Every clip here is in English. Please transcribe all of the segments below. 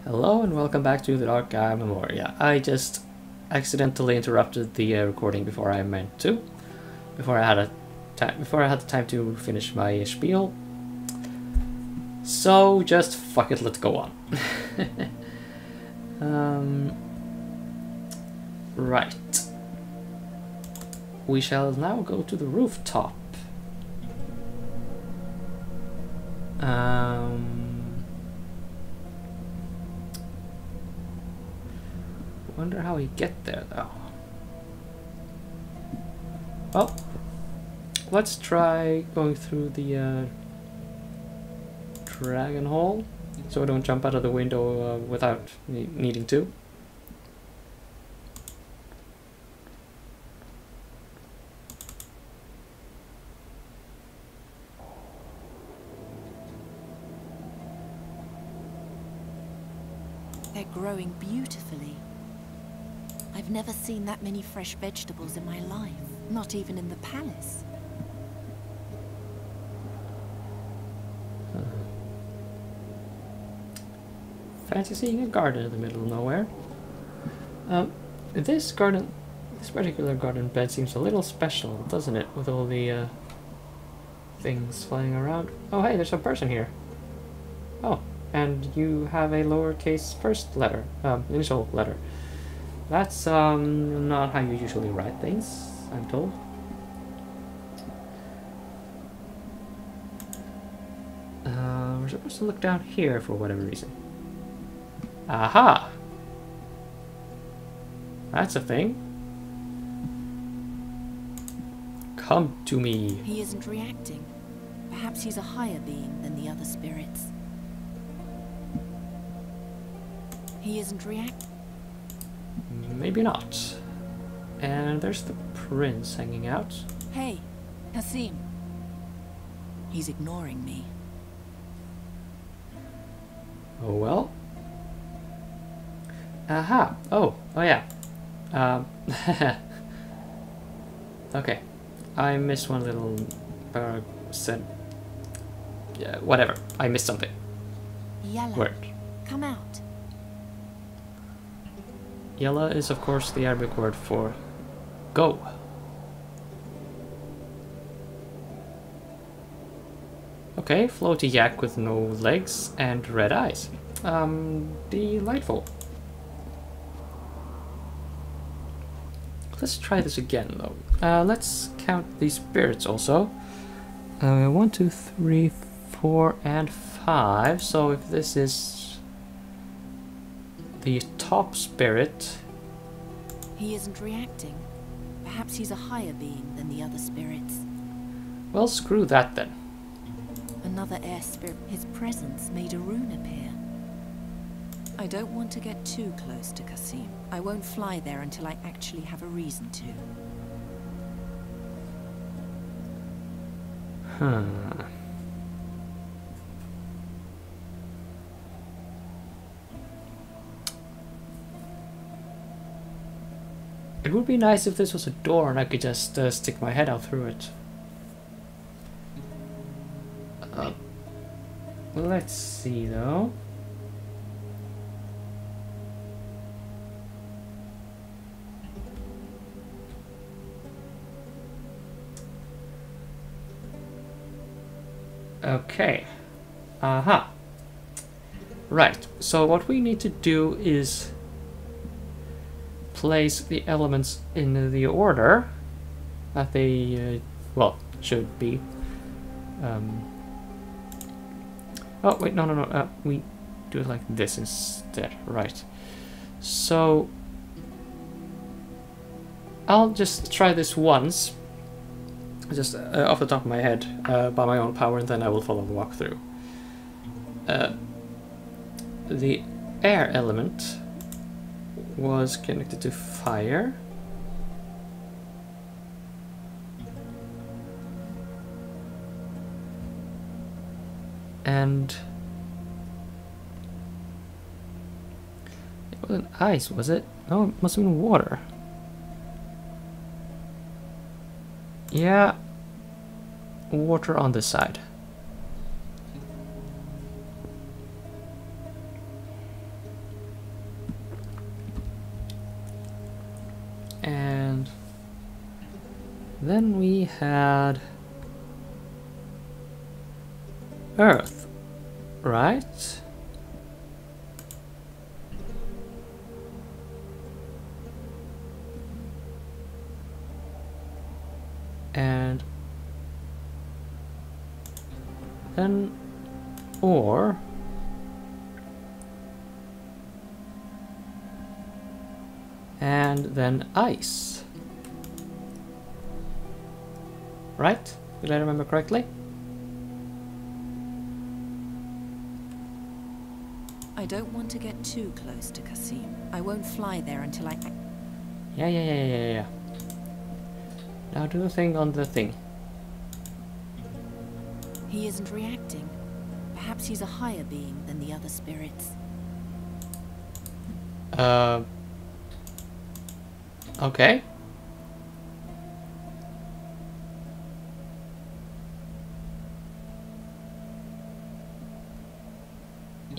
Hello and welcome back to the Dark Eye Memoria. I just accidentally interrupted the recording before I meant to, before I had the time to finish my spiel. So just fuck it, let's go on. Right. We shall now go to the rooftop. Wonder how we get there though. Well, let's try going through the dragon hole, so I don't jump out of the window without needing to. They're growing beautifully. I've never seen that many fresh vegetables in my life, not even in the palace. Fancy seeing a garden in the middle of nowhere. This particular garden bed seems a little special, doesn't it? With all the things flying around. Oh hey, there's a person here. Oh, and you have a lowercase first letter, initial letter. That's not how you usually write things, I'm told. We're supposed to look down here for whatever reason. Aha! That's a thing. Come to me. He isn't reacting. Perhaps he's a higher being than the other spirits. He isn't reacting. Maybe not. And there's the prince hanging out. Hey, Kasim. He's ignoring me. Oh well. Aha! Oh yeah. Okay. I missed one little yeah, whatever. I missed something. Yella, Word. come out. Yella is of course the Arabic word for go. Okay, floaty yak with no legs and red eyes. Delightful. Let's try this again though. Let's count these spirits also. 1, 2, 3, 4, and 5. So if this is the top spirit. He isn't reacting. Perhaps he's a higher being than the other spirits. Well, screw that then. Another air spirit. His presence made a rune appear. I don't want to get too close to Kasim. I won't fly there until I actually have a reason to. Huh. It would be nice if this was a door and I could just stick my head out through it. Let's see though. Okay. Aha. Right. So what we need to do is place the elements in the order that they, well, should be. Oh, wait, no. We do it like this instead. Right. So I'll just try this once. Just off the top of my head, by my own power, and then I will follow the walkthrough. The air element was connected to fire. And it wasn't ice, was it? No, it must have been water. Yeah, water on this side. Then we had Earth, right? And then Ore. And then Ice. Right? Did I remember correctly? I don't want to get too close to Kasim. I won't fly there until I... Yeah. Now do the thing on the thing. He isn't reacting. Perhaps he's a higher being than the other spirits. Okay.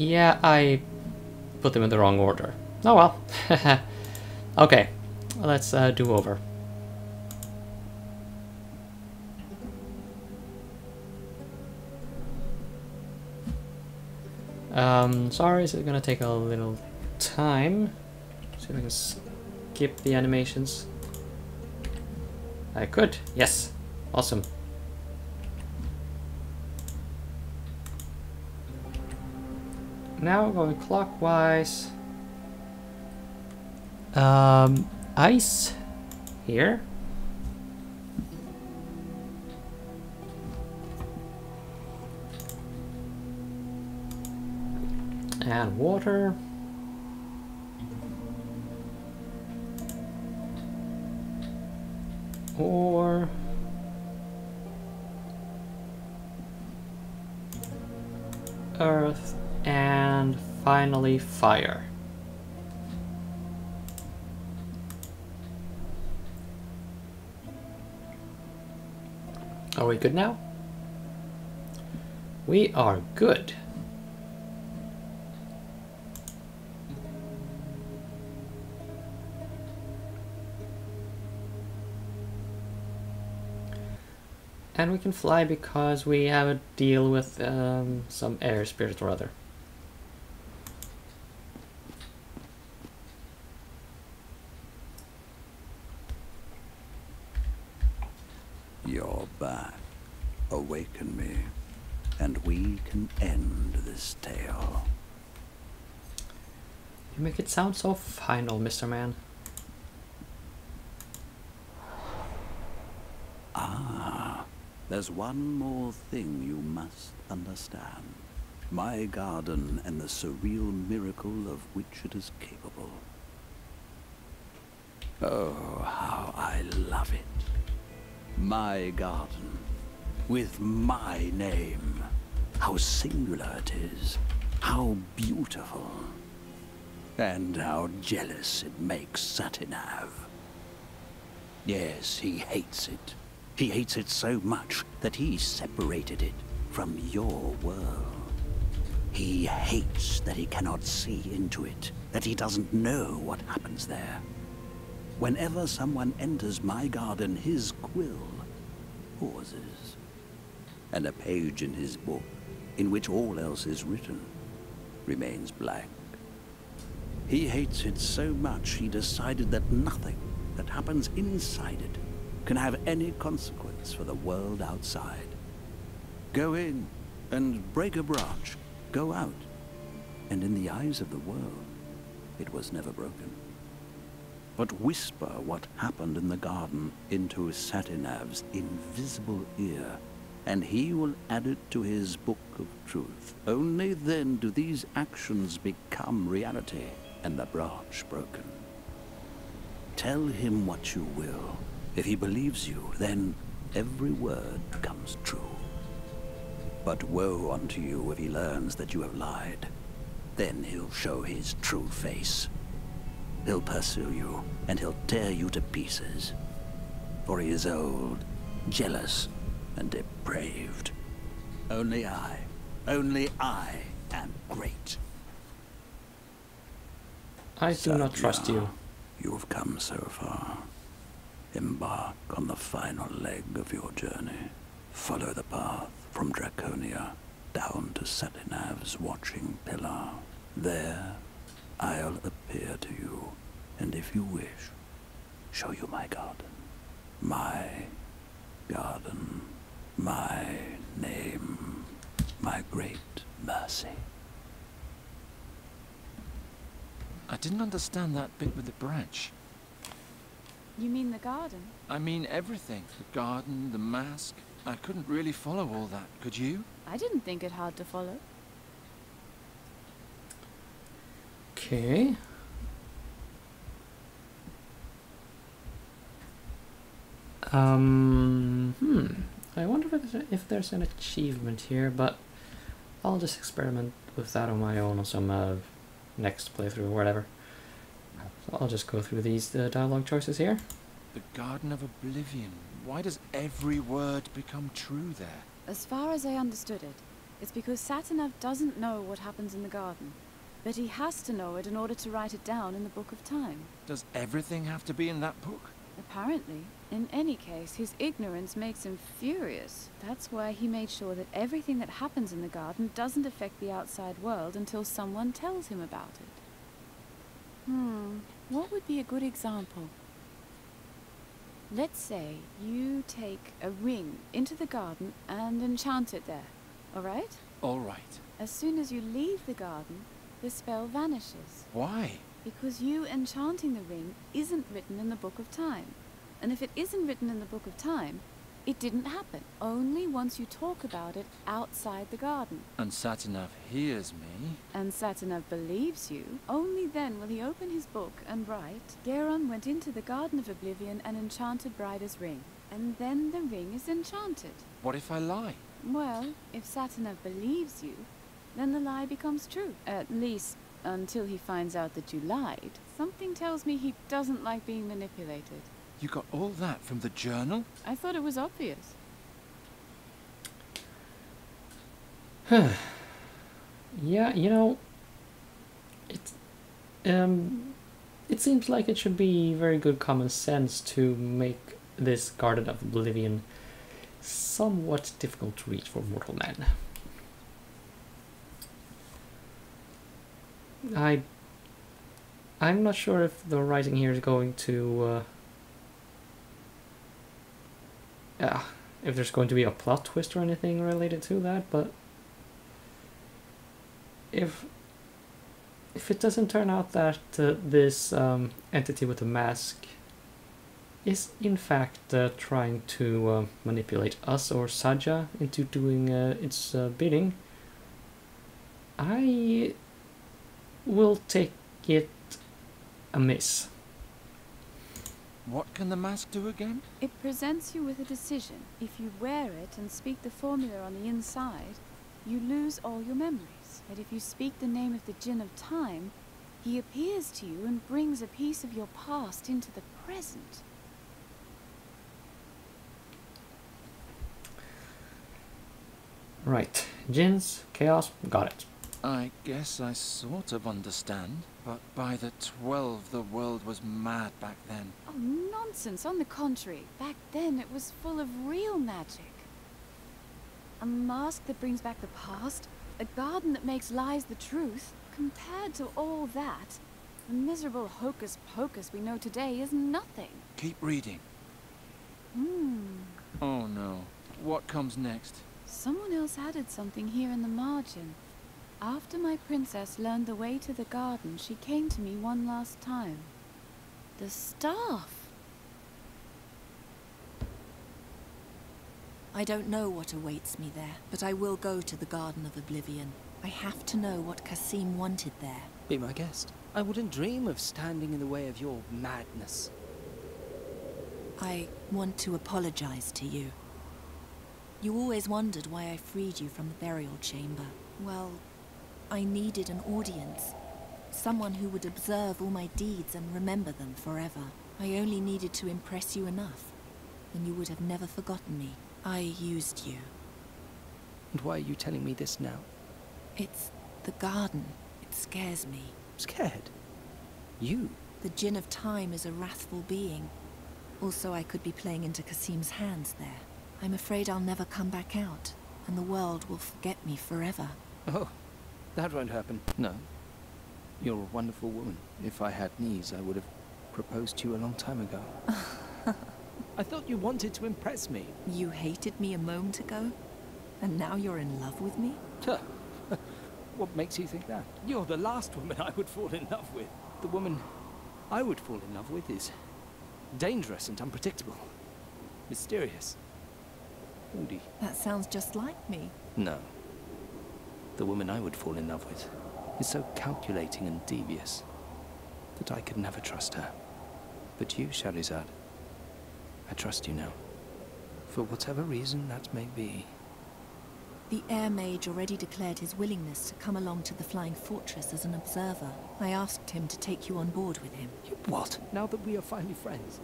Yeah, I put them in the wrong order. Oh well. Okay, let's do over. Sorry, this is gonna take a little time. See if I can skip the animations. I could, yes. Awesome. Now going clockwise. Ice here. And water. Or earth, and finally fire. Are we good now? We are good. And we can fly because we have a deal with some air spirit or other. You're back. Awaken me, and we can end this tale. You make it sound so final, Mr. Man. There's one more thing you must understand. My garden and the surreal miracle of which it is capable. Oh, how I love it. My garden, with my name. How singular it is. How beautiful. And how jealous it makes Satinav. Yes, he hates it. He hates it so much that he separated it from your world. He hates that he cannot see into it, that he doesn't know what happens there. Whenever someone enters my garden, his quill pauses, and a page in his book, in which all else is written, remains blank. He hates it so much he decided that nothing that happens inside it can have any consequence for the world outside. Go in and break a branch, go out, and in the eyes of the world, it was never broken. But whisper what happened in the garden into Satinav's invisible ear, and he will add it to his book of truth. Only then do these actions become reality and the branch broken. Tell him what you will. If he believes you, then every word comes true. But woe unto you if he learns that you have lied. Then he'll show his true face. He'll pursue you, and he'll tear you to pieces. For he is old, jealous, and depraved. Only I am great. I do not trust you. You've come so far. embark on the final leg of your journey. Follow the path from Draconia down to Satinav's watching pillar. There, I'll appear to you, and if you wish, show you my garden. My garden, my name, my great mercy. I didn't understand that bit with the branch. You mean the garden? I mean everything. The garden, the mask. I couldn't really follow all that, could you? I didn't think it hard to follow. Okay. I wonder if there's an achievement here, but I'll just experiment with that on my own on some next playthrough or whatever. So I'll just go through these dialogue choices here. The Garden of Oblivion. Why does every word become true there? As far as I understood it, it's because Satinav doesn't know what happens in the garden. But he has to know it in order to write it down in the Book of Time. Does everything have to be in that book? Apparently. In any case, his ignorance makes him furious. That's why he made sure that everything that happens in the garden doesn't affect the outside world until someone tells him about it. What would be a good example? Let's say you take a ring into the garden and enchant it there, alright? All right. As soon as you leave the garden, the spell vanishes. Why? Because you enchanting the ring isn't written in the Book of Time. And if it isn't written in the Book of Time, it didn't happen. Only once you talk about it outside the garden. And Satinav hears me. And Satinav believes you. Only then will he open his book and write, Geron went into the Garden of Oblivion and enchanted Brida's ring. And then the ring is enchanted. What if I lie? Well, if Satinav believes you, then the lie becomes true. At least, until he finds out that you lied. Something tells me he doesn't like being manipulated. You got all that from the journal? I thought it was obvious. Yeah, you know, it seems like it should be very good common sense to make this Garden of Oblivion somewhat difficult to reach for mortal man. I'm not sure if the writing here is going to if there's going to be a plot twist or anything related to that, but if it doesn't turn out that this entity with the mask is in fact trying to manipulate us or Saja into doing its bidding, I will take it amiss. What can the mask do again? It presents you with a decision. If you wear it and speak the formula on the inside, you lose all your memories. But if you speak the name of the Djinn of Time, he appears to you and brings a piece of your past into the present. Right, Djinns, chaos, got it. I guess I sort of understand, but by the 12 the world was mad back then. Oh, nonsense. On the contrary, back then it was full of real magic. A mask that brings back the past, a garden that makes lies the truth. Compared to all that, the miserable hocus-pocus we know today is nothing. Keep reading. Oh no. What comes next? Someone else added something here in the margin. After my princess learned the way to the garden, she came to me one last time. The staff! I don't know what awaits me there, but I will go to the Garden of Oblivion. I have to know what Kasim wanted there. Be my guest. I wouldn't dream of standing in the way of your madness. I want to apologize to you. You always wondered why I freed you from the burial chamber. Well, I needed an audience. Someone who would observe all my deeds and remember them forever. I only needed to impress you enough, and you would have never forgotten me. I used you. And why are you telling me this now? It's the garden. It scares me. Scared? You? The Djinn of Time is a wrathful being. Also, I could be playing into Kasim's hands there. I'm afraid I'll never come back out, and the world will forget me forever. Oh, that won't happen. No. You're a wonderful woman. If I had knees, I would have proposed to you a long time ago. I thought you wanted to impress me. You hated me a moment ago, and now you're in love with me? What makes you think that? You're the last woman I would fall in love with. The woman I would fall in love with is dangerous and unpredictable. Mysterious. Moody. That sounds just like me. No. The woman I would fall in love with is so calculating and devious that I could never trust her. But you, Shahrazad, I trust you now. For whatever reason that may be. The Air Mage already declared his willingness to come along to the Flying Fortress as an observer. I asked him to take you on board with him. You what? Now that we are finally friends,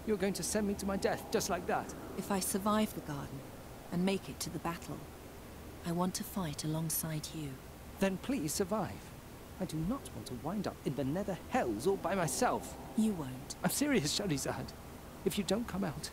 you're going to send me to my death just like that? If I survive the garden and make it to the battle, I want to fight alongside you. Then please survive. I do not want to wind up in the nether hells all by myself. You won't. I'm serious, Shahrazad. If you don't come out,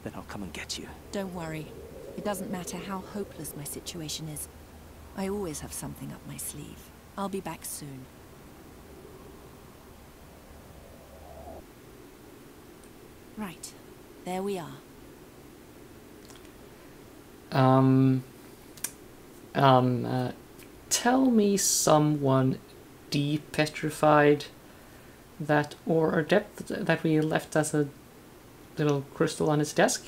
then I'll come and get you. Don't worry. It doesn't matter how hopeless my situation is. I always have something up my sleeve. I'll be back soon. Right. There we are. Tell me someone de-petrified that Ore Adept that we left as a little crystal on his desk?